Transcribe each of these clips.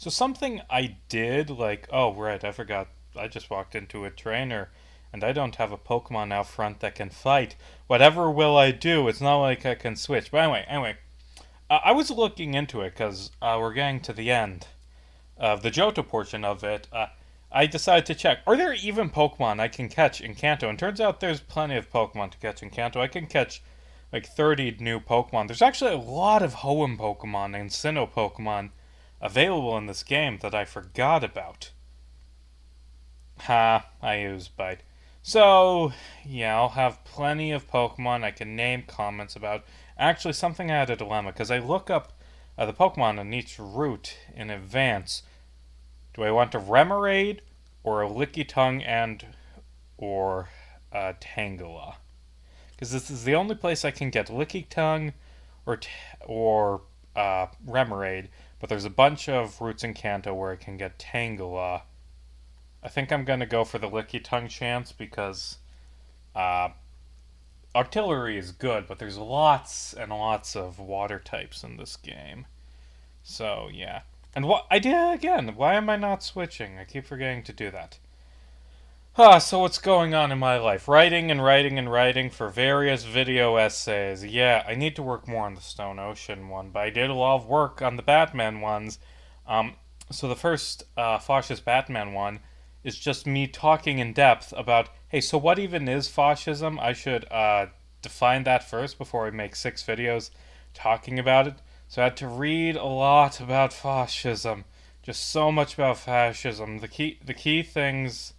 So something I did, like, oh right, I forgot. I just walked into a trainer, and I don't have a Pokemon out front that can fight. Whatever will I do? It's not like I can switch. But anyway, I was looking into it because we're getting to the end of the Johto portion of it. I decided to check: are there even Pokemon I can catch in Kanto? And turns out there's plenty of Pokemon to catch in Kanto. I can catch like 30 new Pokemon. There's actually a lot of Hoenn Pokemon and Sinnoh Pokemon available in this game that I forgot about. Ha, I use Bite. So, yeah, I'll have plenty of Pokemon I can name comments about. Actually, something I had a dilemma because I look up the Pokemon on each route in advance. Do I want a Remoraid or a Lickitung and or Tangela? Because this is the only place I can get Lickitung or Remoraid, but there's a bunch of routes in Kanto where I can get Tangela. I think I'm gonna go for the Lickitung chance because uh, artillery is good, but there's lots and lots of water types in this game. So yeah, and what I did again? Why am I not switching? I keep forgetting to do that. So what's going on in my life? Writing and writing and writing for various video essays. Yeah, I need to work more on the Stone Ocean one, but I did a lot of work on the Batman ones. Um, so the first fascist Batman one is just me talking in depth about, hey, so what even is fascism? I should define that first before I make 6 videos talking about it. So I had to read a lot about fascism, just so much about fascism. The key things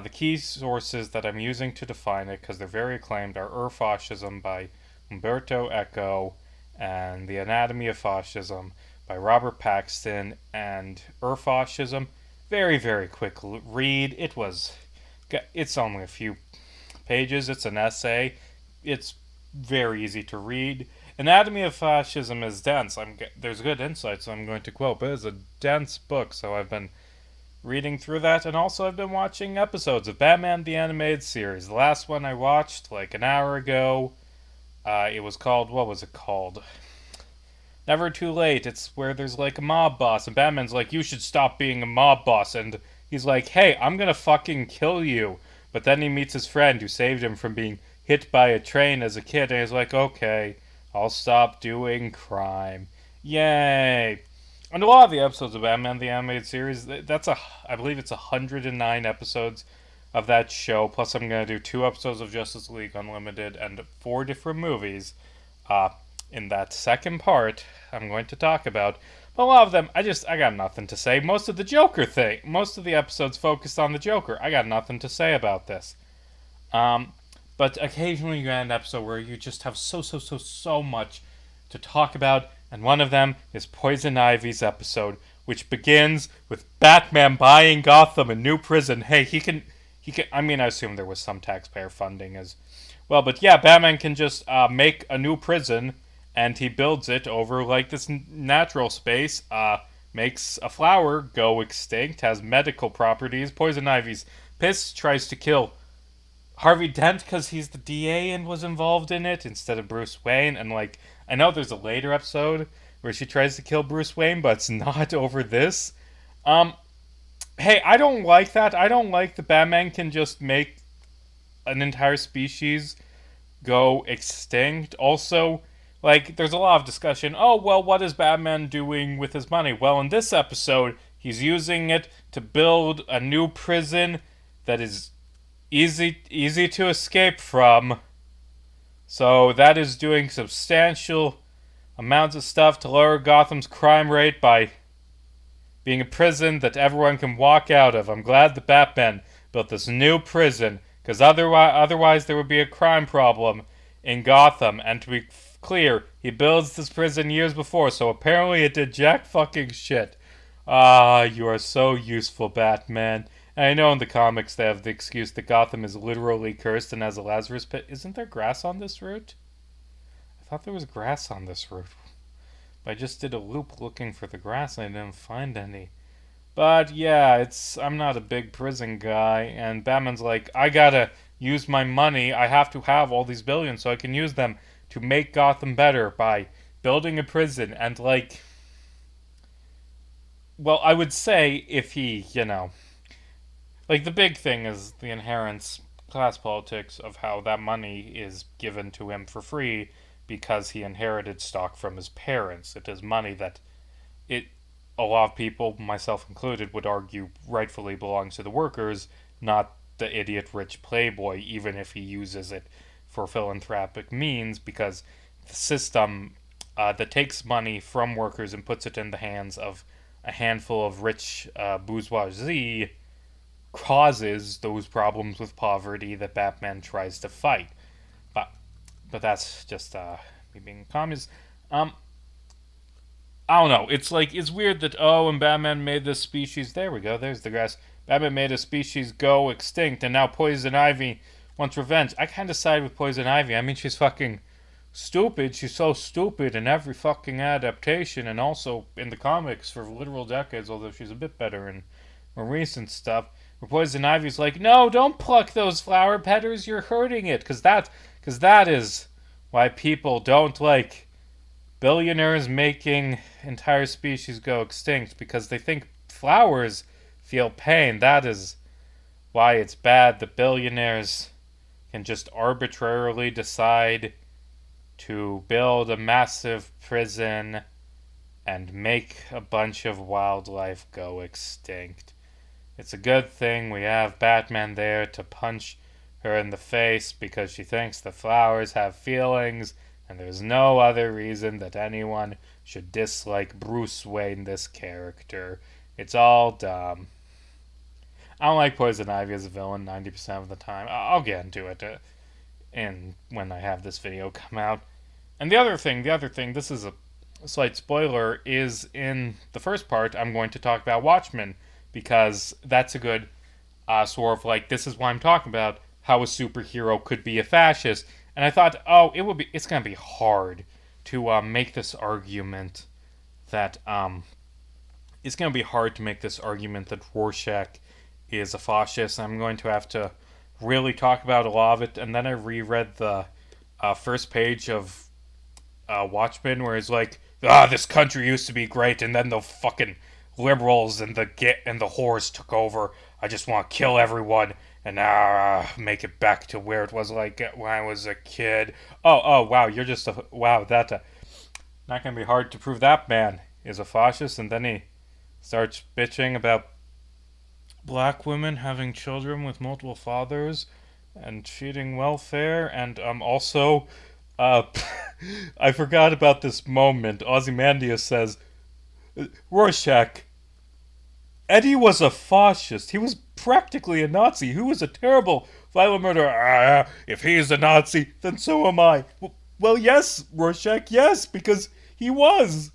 the key sources that I'm using to define it, because they're very acclaimed, are Fascism by Umberto Eco and The Anatomy of Fascism by Robert Paxton, and Fascism. Very, very quick read. It's only a few pages. It's an essay. It's very easy to read. Anatomy of Fascism is dense. There's good insights I'm going to quote, but it's a dense book, so I've been reading through that, and also I've been watching episodes of Batman the Animated Series. The last one I watched like an hour ago, it was called, what was it called? Never Too Late. It's where there's like a mob boss, and Batman's like, you should stop being a mob boss, and he's like, hey, I'm gonna fucking kill you. But then he meets his friend who saved him from being hit by a train as a kid, and he's like, okay, I'll stop doing crime. Yay. And a lot of the episodes of Batman the Animated Series, I believe it's 109 episodes of that show. Plus, I'm gonna do 2 episodes of Justice League Unlimited and 4 different movies. In that second part, I'm going to talk about. But a lot of them, I got nothing to say. Most of the episodes focused on the Joker. I got nothing to say about this. But occasionally you get an episode where you just have so much to talk about, and one of them is Poison Ivy's episode, which begins with Batman buying Gotham a new prison. Hey, he can. I mean, I assume there was some taxpayer funding as well, but yeah, Batman can just make a new prison, and he builds it over like this natural space. Makes a flower go extinct, has medical properties. Poison Ivy's pissed, tries to kill Harvey Dent because he's the DA and was involved in it instead of Bruce Wayne. And like, I know there's a later episode where she tries to kill Bruce Wayne, but it's not over this. Hey, I don't like that. I don't like that Batman can just make an entire species go extinct. Also, like, there's a lot of discussion. Oh, well, what is Batman doing with his money? Well, in this episode, he's using it to build a new prison that is easy to escape from. So that is doing substantial amounts of stuff to lower Gotham's crime rate by being a prison that everyone can walk out of. I'm glad the Batman built this new prison, because otherwise there would be a crime problem in Gotham. And to be clear, he builds this prison years before, so apparently it did jack fucking shit. You are so useful, Batman. And I know in the comics they have the excuse that Gotham is literally cursed and has a Lazarus pit. Isn't there grass on this route? I thought there was grass on this route. But I just did a loop looking for the grass and I didn't find any. But yeah, I'm not a big prison guy, and Batman's like, I gotta use my money. I have to have all these billions so I can use them to make Gotham better by building a prison. And like, well, I would say if he, like the big thing is the inherent class politics of how that money is given to him for free because he inherited stock from his parents. It is money that it a lot of people, myself included, would argue rightfully belongs to the workers, not the idiot rich playboy, even if he uses it for philanthropic means, because the system that takes money from workers and puts it in the hands of a handful of rich bourgeoisie causes those problems with poverty that Batman tries to fight. But but that's just me being a communist. Um, I don't know. It's like it's weird that and Batman made this species. There we go. There's the grass. Batman made a species go extinct, and now Poison Ivy wants revenge. I kind of side with Poison Ivy. I mean, she's fucking stupid. She's so stupid in every fucking adaptation, and also in the comics for literal decades. Although she's a bit better in more recent stuff. Where Poison Ivy's like, no, don't pluck those flower petters. You're hurting it, because that is why people don't like billionaires making entire species go extinct because they think flowers feel pain. That is why it's bad that billionaires can just arbitrarily decide to build a massive prison and make a bunch of wildlife go extinct. It's a good thing we have Batman there to punch her in the face because she thinks the flowers have feelings, and there's no other reason that anyone should dislike Bruce Wayne, this character. It's all dumb. I don't like Poison Ivy as a villain 90% of the time. I'll get into it and when I have this video come out. And the other thing, this is a slight spoiler, is in the first part, I'm going to talk about Watchmen, because that's a good sort of like, this is what I'm talking about, how a superhero could be a fascist. And I thought, it's going to be hard to make this argument that, it's going to be hard to make this argument that Rorschach is a fascist. I'm going to have to really talk about a lot of it. And then I reread the first page of Watchmen, where it's like, this country used to be great, and then the fucking liberals and the whores took over. I just want to kill everyone and make it back to where it was like when I was a kid. Oh, wow, you're just a wow. That not gonna be hard to prove that man is a fascist. And then he starts bitching about black women having children with multiple fathers and cheating welfare, and also, I forgot about this moment. Ozymandias says, Rorschach, Eddie was a fascist. He was practically a Nazi. Who was a terrible, violent murderer. If he is a Nazi, then so am I. Well, yes, Rorschach, yes, because he was.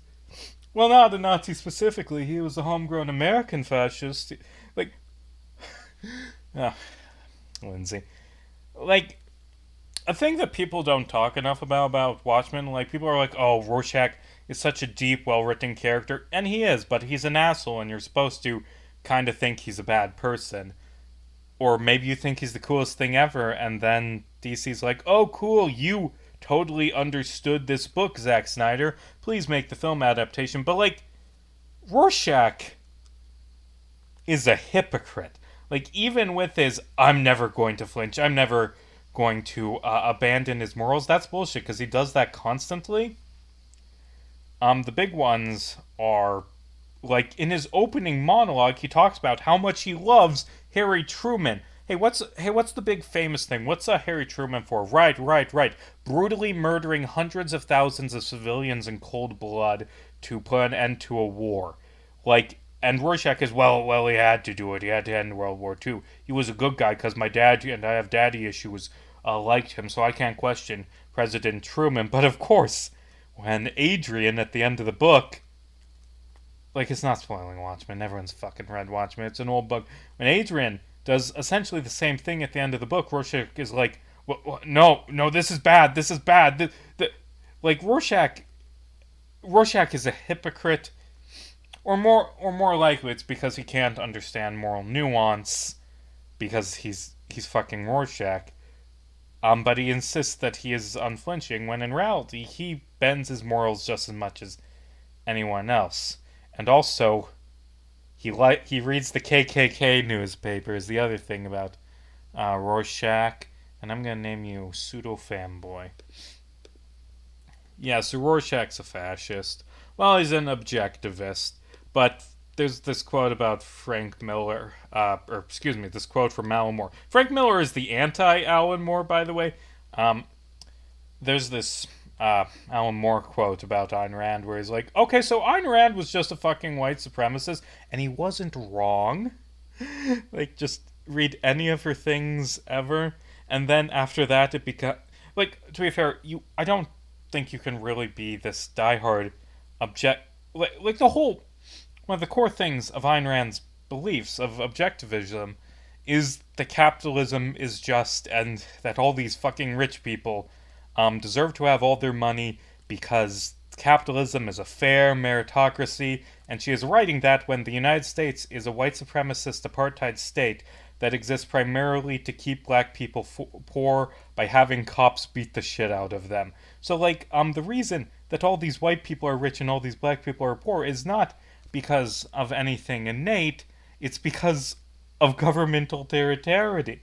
Well, not a Nazi specifically. He was a homegrown American fascist. Like, Lindsay. Like, a thing that people don't talk enough about Watchmen, like, people are like, oh, Rorschach is such a deep, well-written character, and he is, but he's an asshole, and you're supposed to kind of think he's a bad person. Or maybe you think he's the coolest thing ever, and then DC's like, oh, cool, you totally understood this book, Zack Snyder. Please make the film adaptation. But, like, Rorschach is a hypocrite. Like, even with his, I'm never going to flinch, I'm never going to abandon his morals, that's bullshit, because he does that constantly. The big ones are, like, in his opening monologue, he talks about how much he loves Harry Truman. Hey, what's the big famous thing? What's Harry Truman for? Right. Brutally murdering hundreds of thousands of civilians in cold blood to put an end to a war. Like, and Rorschach is, well, he had to do it. He had to end World War II. He was a good guy because my dad, and I have daddy issues, liked him, so I can't question President Truman. But of course, when Adrian, at the end of the book, like, it's not spoiling Watchmen, everyone's fucking read Watchmen, it's an old book. When Adrian does essentially the same thing at the end of the book, Rorschach is like, no, this is bad. Like, Rorschach is a hypocrite, or more likely it's because he can't understand moral nuance, because he's fucking Rorschach. But he insists that he is unflinching, when in reality, he bends his morals just as much as anyone else. And also, he reads the KKK newspaper is the other thing about Rorschach, and I'm gonna name you pseudo fanboy. Yeah, so Rorschach's a fascist. Well, he's an objectivist, but there's this quote about Frank Miller, or excuse me, this quote from Alan Moore. Frank Miller is the anti-Alan Moore, by the way. Um, there's this Alan Moore quote about Ayn Rand where he's like, okay, so Ayn Rand was just a fucking white supremacist, and he wasn't wrong. Like, just read any of her things ever, and then after that, it becomes like, to be fair, I don't think you can really be this diehard object. Like the whole one of the core things of Ayn Rand's beliefs of objectivism is that capitalism is just, and that all these fucking rich people deserve to have all their money because capitalism is a fair meritocracy, and she is writing that when the United States is a white supremacist apartheid state that exists primarily to keep black people poor by having cops beat the shit out of them. So, like, the reason that all these white people are rich and all these black people are poor is not because of anything innate, it's because of governmental territory.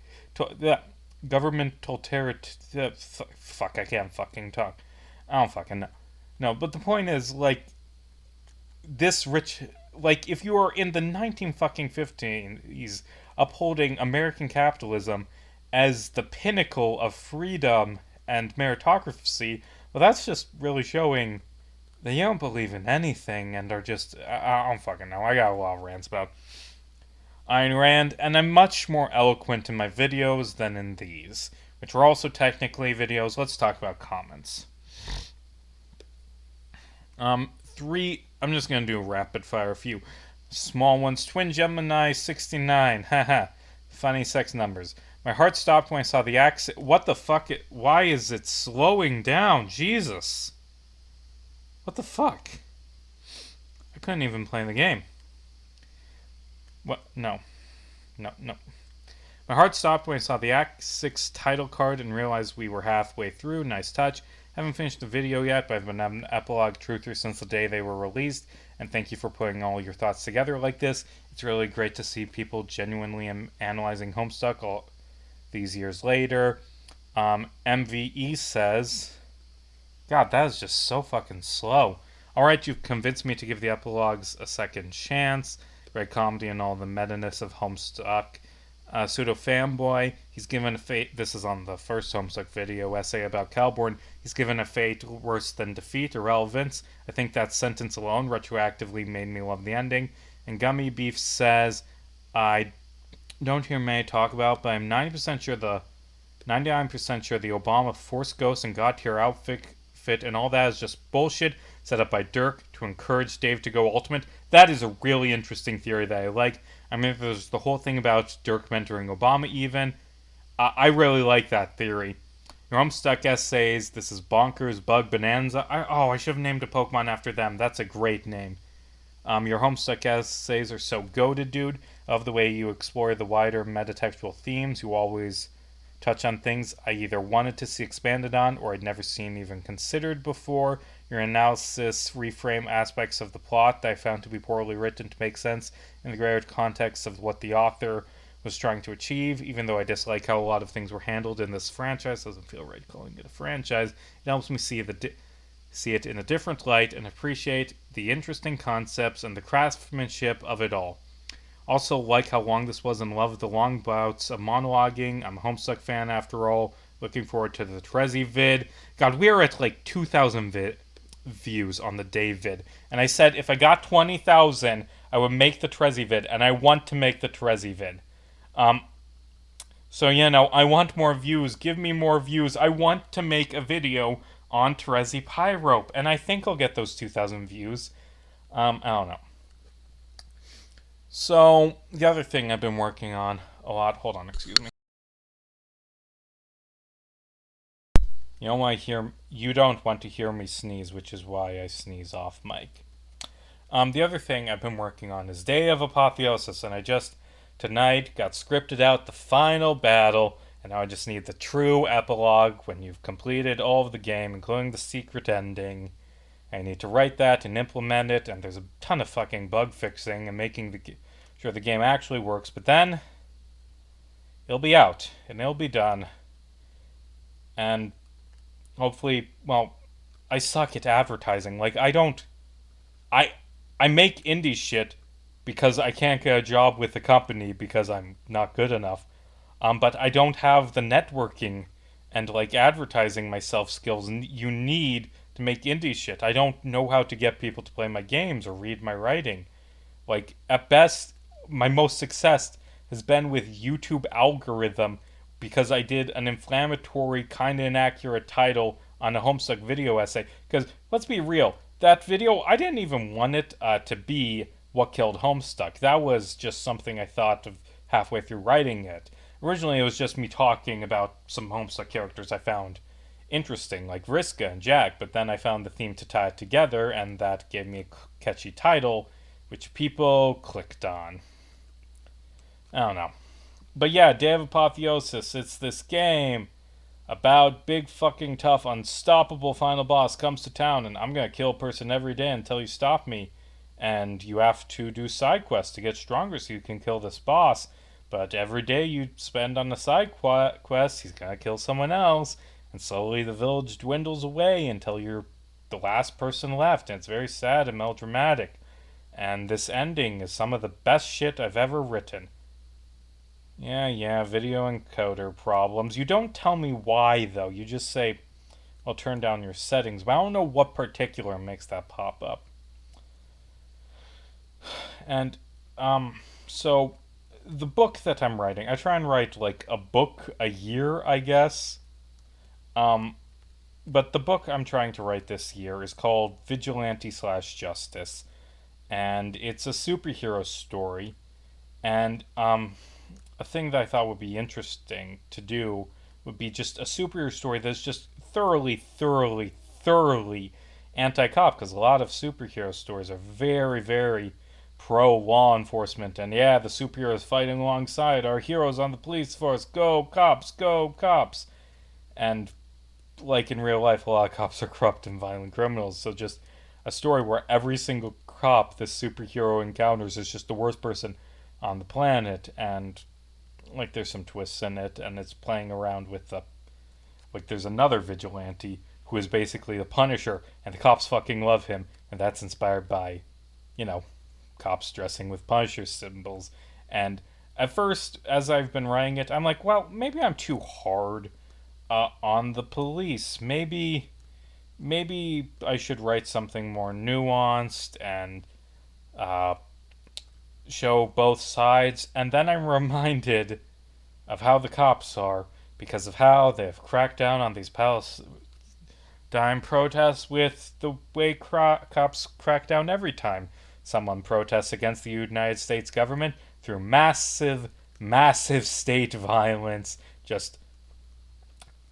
Governmental territory. Fuck, I can't fucking talk. I don't fucking know. No, but the point is, like, this rich, like, if you are in the 19 fucking 15s upholding American capitalism as the pinnacle of freedom and meritocracy, well, that's just really showing that you don't believe in anything and are just, I don't fucking know. I got a lot of rants about Ayn Rand, and I'm much more eloquent in my videos than in these, which are also technically videos. Let's talk about comments. I'm just gonna do a rapid fire, a few small ones. Twin Gemini 69, haha, funny sex numbers. My heart stopped when I saw the accent. What the fuck? Why is it slowing down? Jesus. What the fuck? I couldn't even play the game. What? No. No, no. My heart stopped when I saw the Act 6 title card and realized we were halfway through. Nice touch. Haven't finished the video yet, but I've been an epilogue truther since the day they were released, and thank you for putting all your thoughts together like this. It's really great to see people genuinely analyzing Homestuck all these years later. MVE says, God, that is just so fucking slow. Alright, you've convinced me to give the epilogues a second chance. Great comedy and all the meta-ness of Homestuck. Pseudo fanboy, he's given a fate. This is on the first Homestuck video essay about Calborn. He's given a fate worse than defeat, irrelevance. I think that sentence alone retroactively made me love the ending. And Gummy Beef says, I don't hear many talk about, but I'm 99% sure the Obama Force Ghost and God Tier outfit and all that is just bullshit set up by Dirk to encourage Dave to go ultimate. That is a really interesting theory that I like. I mean, there's the whole thing about Dirk mentoring Obama even. I really like that theory. Your Homestuck essays, this is Bonkers, Bug, Bonanza. I should have named a Pokemon after them. That's a great name. Your Homestuck essays are so goated, dude. Of the way you explore the wider metatextual themes, you always touch on things I either wanted to see expanded on or I'd never seen even considered before. Your analysis reframe aspects of the plot that I found to be poorly written to make sense in the greater context of what the author was trying to achieve. Even though I dislike how a lot of things were handled in this franchise, doesn't feel right calling it a franchise, it helps me see it in a different light and appreciate the interesting concepts and the craftsmanship of it all. Also, like how long this was and love the long bouts of monologuing. I'm a Homestuck fan after all. Looking forward to the Trezzy vid. God, we are at like 2,000 views on the day vid. And I said if I got 20,000, I would make the Trezzy vid. And I want to make the Trezzy vid. So, I want more views. Give me more views. I want to make a video on Trezzy Pyrope. And I think I'll get those 2,000 views. I don't know. So, the other thing I've been working on a lot... Hold on, excuse me. You don't want to hear me sneeze, which is why I sneeze off mic. The other thing I've been working on is Day of Apotheosis, and I just, tonight, got scripted out the final battle, and now I just need the true epilogue when you've completed all of the game, including the secret ending. I need to write that and implement it, and there's a ton of fucking bug fixing and making sure the game actually works. But then it'll be out and it'll be done, and hopefully, well, I suck at advertising. Like I don't, I I make indie shit because I can't get a job with the company because I'm not good enough. But I don't have the networking and like advertising myself skills you need to make indie shit. I don't know how to get people to play my games or read my writing. Like at best, my most success has been with YouTube algorithm because I did an inflammatory, kind of inaccurate title on a Homestuck video essay. Because let's be real, that video I didn't even want it to be what killed Homestuck. That was just something I thought of halfway through writing it. Originally, it was just me talking about some Homestuck characters I found interesting, like Vriska and Jack, but then I found the theme to tie it together, and that gave me a catchy title, which people clicked on. I don't know. But yeah, Day of Apotheosis, it's this game about big fucking tough, unstoppable final boss comes to town, and I'm gonna kill a person every day until you stop me. And you have to do side quests to get stronger so you can kill this boss. But every day you spend on the side quest, he's gonna kill someone else, and slowly the village dwindles away until you're the last person left, and it's very sad and melodramatic. And this ending is some of the best shit I've ever written. Yeah, video encoder problems. You don't tell me why, though. You just say, I'll turn down your settings, but I don't know what particular makes that pop up. And, so the book that I'm writing, I try and write like a book a year, I guess. But the book I'm trying to write this year is called Vigilante / Justice, and it's a superhero story. And a thing that I thought would be interesting to do would be just a superhero story that's just thoroughly anti-cop, because a lot of superhero stories are very pro law enforcement, and yeah, the superheroes fighting alongside our heroes on the police force. Go cops. And like in real life, a lot of cops are corrupt and violent criminals. So just a story where every single cop this superhero encounters is just the worst person on the planet, and like there's some twists in it, and it's playing around with the like there's another vigilante who is basically the Punisher, and the cops fucking love him, and that's inspired by, cops dressing with Punisher symbols. And at first, as I've been writing it, I'm like, well, maybe I'm too hard on the police. Maybe I should write something more nuanced and show both sides. And then I'm reminded of how the cops are, because of how they've cracked down on these Palestine protests with the way cops crack down every time someone protests against the United States government, through massive state violence, just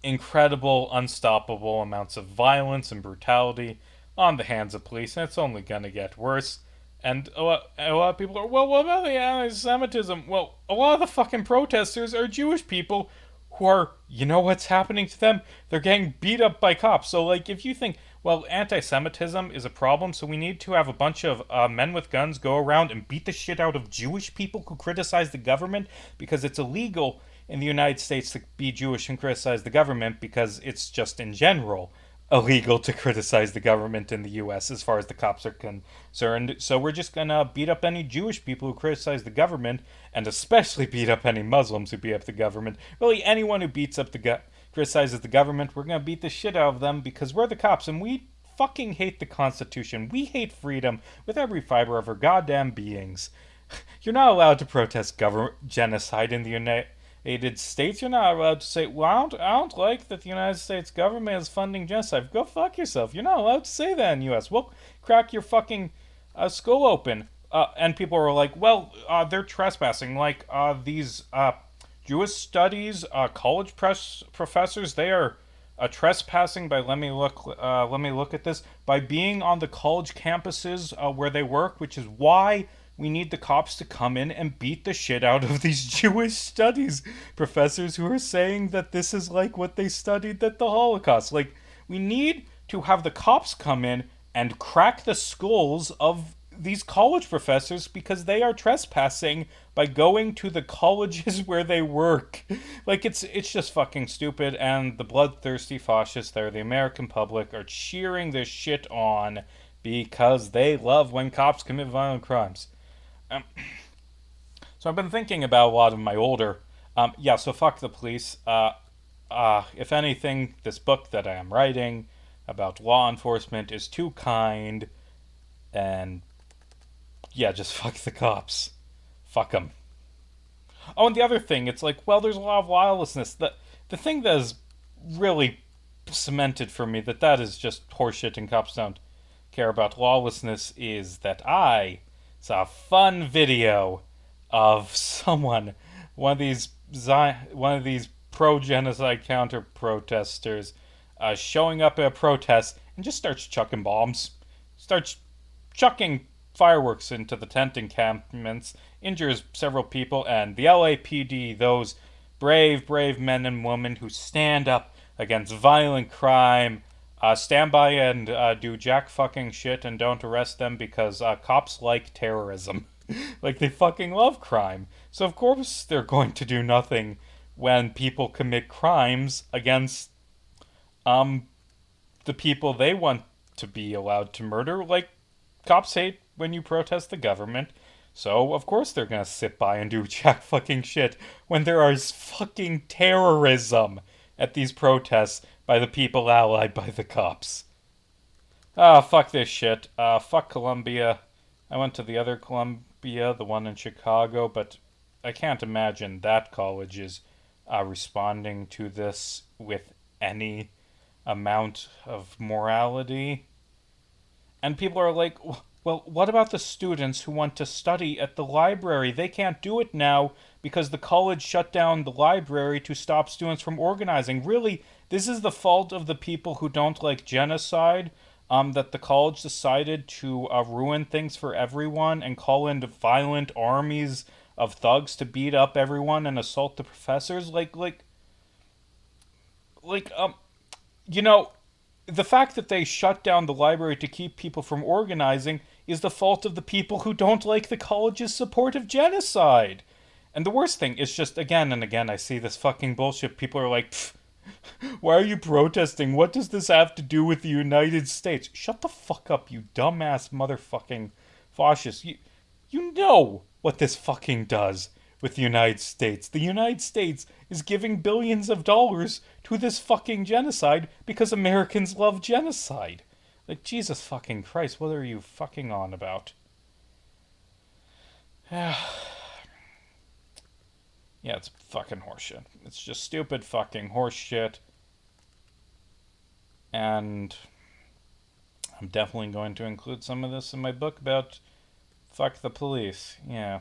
incredible, unstoppable amounts of violence and brutality on the hands of police, and it's only going to get worse. And a lot of people are, well, what about the anti-Semitism? Well, a lot of the fucking protesters are Jewish people who are, you know what's happening to them? They're getting beat up by cops. So, like, if you think, well, anti-Semitism is a problem, so we need to have a bunch of men with guns go around and beat the shit out of Jewish people who criticize the government, because it's illegal in the United States to be Jewish and criticize the government, because it's just in general illegal to criticize the government in the U.S. as far as the cops are concerned. So we're just gonna beat up any Jewish people who criticize the government, and especially beat up any Muslims who beat up the government. Really, anyone who criticizes the government, we're gonna beat the shit out of them, because we're the cops, and we fucking hate the Constitution. We hate freedom with every fiber of our goddamn beings. You're not allowed to protest genocide in the United States. You're not allowed to say, well, I don't like that the United States government is funding genocide. Go fuck yourself. You're not allowed to say that in the U.S. We'll crack your fucking skull open. And people are like, well, they're trespassing. Like these Jewish studies college professors, they are trespassing by, let me look at this, by being on the college campuses where they work, which is why we need the cops to come in and beat the shit out of these Jewish studies professors who are saying that this is like what they studied at the Holocaust. Like, we need to have the cops come in and crack the skulls of these college professors because they are trespassing by going to the colleges where they work. Like it's just fucking stupid, and the bloodthirsty fascists there, the American public, are cheering this shit on because they love when cops commit violent crimes. Um, so I've been thinking about a lot of my older, yeah. So fuck the police. If anything, this book that I am writing about law enforcement is too kind, and yeah, just fuck the cops. Fuck them. Oh, and the other thing, it's like, well, there's a lot of lawlessness. The thing that is really cemented for me that is just horseshit and cops don't care about lawlessness is that I saw a fun video of someone, one of these pro genocide counter protesters, showing up at a protest and just starts chucking bombs, starts chucking fireworks into the tent encampments, injures several people, and the LAPD, those brave men and women who stand up against violent crime, stand by and do jack fucking shit and don't arrest them because cops like terrorism. Like, they fucking love crime. So, of course, they're going to do nothing when people commit crimes against the people they want to be allowed to murder. Like, cops hate when you protest the government. So, of course, they're gonna sit by and do jack fucking shit when there is fucking terrorism at these protests by the people allied by the cops. Ah, fuck this shit. Fuck Columbia. I went to the other Columbia, the one in Chicago, but I can't imagine that college is responding to this with any amount of morality. And people are like, well, what about the students who want to study at the library? They can't do it now because the college shut down the library to stop students from organizing. Really, this is the fault of the people who don't like genocide, that the college decided to ruin things for everyone and call in violent armies of thugs to beat up everyone and assault the professors. Like, you know, the fact that they shut down the library to keep people from organizing is the fault of the people who don't like the college's support of genocide. And the worst thing is just again and again I see this fucking bullshit. People are like, why are you protesting? What does this have to do with the United States? Shut the fuck up, you dumbass motherfucking fascist. You know what this fucking does with the United States. The United States is giving billions of dollars to this fucking genocide because Americans love genocide. Like, Jesus fucking Christ, what are you fucking on about? Yeah, it's fucking horseshit. It's just stupid fucking horseshit. And I'm definitely going to include some of this in my book about fuck the police. Yeah.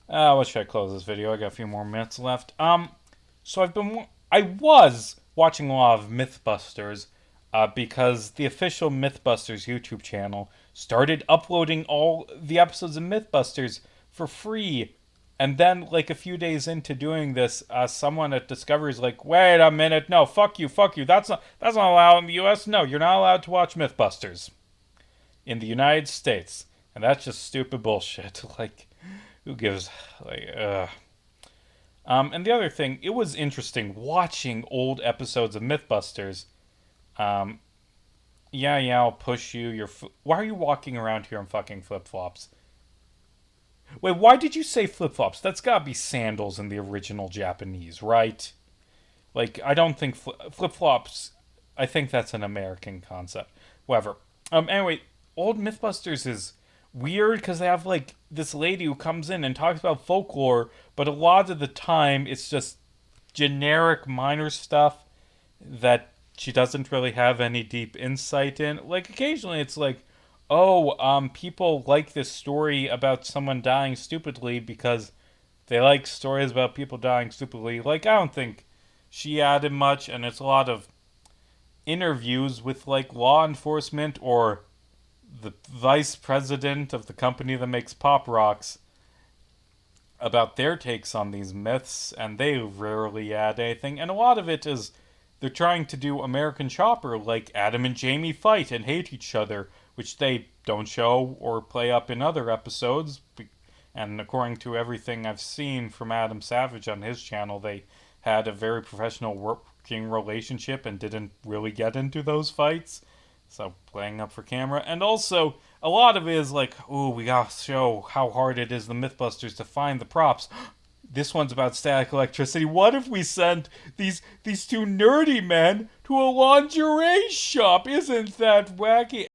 What should I close this video? I got a few more minutes left. So I was watching a lot of Mythbusters, because the official Mythbusters YouTube channel started uploading all the episodes of Mythbusters for free. And then, like, a few days into doing this, someone at Discovery's like, wait a minute, no, fuck you. That's not allowed in the US. No, you're not allowed to watch Mythbusters in the United States. And that's just stupid bullshit. Like, who gives, like, and the other thing, it was interesting watching old episodes of Mythbusters. Yeah, I'll push you. Why are you walking around here in fucking flip-flops? Wait, why did you say flip-flops? That's gotta be sandals in the original Japanese, right? Like, I don't think flip-flops, I think that's an American concept. Whatever. Anyway, old Mythbusters is weird because they have, like, this lady who comes in and talks about folklore, but a lot of the time it's just generic minor stuff that she doesn't really have any deep insight in. Like, occasionally it's like, oh, people like this story about someone dying stupidly because they like stories about people dying stupidly. Like, I don't think she added much, and it's a lot of interviews with, like, law enforcement or the vice president of the company that makes pop rocks about their takes on these myths, and they rarely add anything. And a lot of it is they're trying to do American Chopper, like Adam and Jamie fight and hate each other, which they don't show or play up in other episodes. And according to everything I've seen from Adam Savage on his channel, they had a very professional working relationship and didn't really get into those fights. So playing up for camera. And also, a lot of it is like, ooh, we gotta show how hard it is the Mythbusters to find the props. This one's about static electricity. What if we sent these two nerdy men to a lingerie shop? Isn't that wacky?